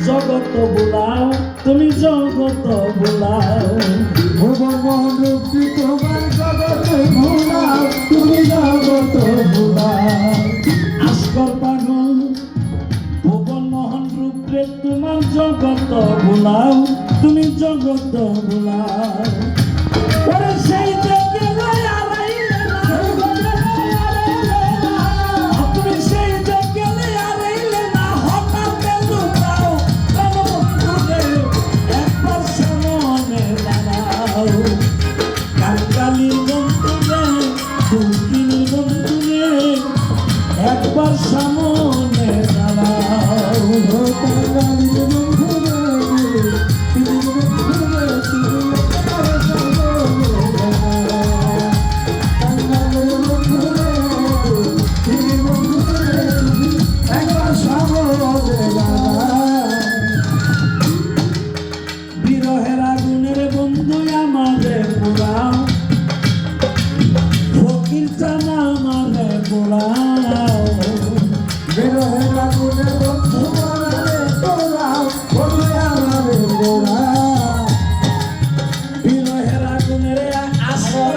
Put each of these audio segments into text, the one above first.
জগত বুলাও তুমি জগত বুলাও ভুবন মোহন রূপী তোমার জগত বুলাও তুমি জগত বুলাও আস্কর পাগল ভুবন মোহন রূপে তোমার জগত বুলাও তুমি জগত বুলাও ওরে সেই যে গেলে আড়াইলে না তুমি সেই যে গেলে আড়াইলে না হঠাৎ লুকাও বন্ধুরে একবার সামনে দাঁড়াও কাঙ্গালির বন্ধুরে দুঃখিনীর বন্ধুরে একবার সামনে দাঁড়াও কাঙ্গালির বন্ধুরে তুমি বন্ধুরে তুমি একবার সামনে দাঁড়াও কাঙ্গালির বন্ধুরে তুমি বন্ধুরে একবার সামনে দাঁড়াও বিরহের আগুনের বন্ধু আমাদের পোড়াও ফকির চানা আমাদের পোড়াও বিরহের আগুনে বন্ধু আমারে পোড়াও বন্ধু আমারে পোড়াও বিরহের আগুনের আসর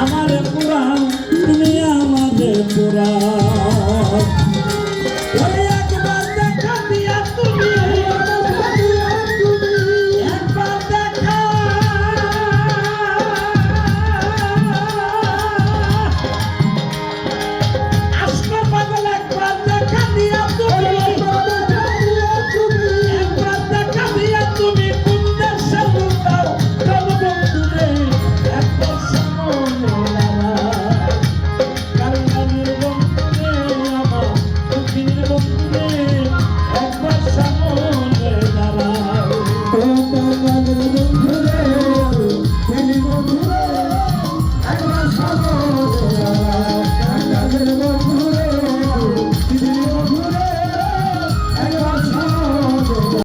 আমাদের পোড়াও তুমি আমাদের পোড়াও ওই একবার দেখা দিয়া তুমি একবার দেখা আস্কর পাগল একবার দেখা দিয়া তুমি একবার দেখা দিয়া তুমি কোন দেশে লুকাও চল বন্ধুরে একবার সামনে দাঁড়াও কাঙ্গালির বন্ধুরে আমার দুঃখিনীর বন্ধুরে একবার সামনে দাঁড়াও কাঙ্গালির বন্ধুরে তুমি বন্ধুরে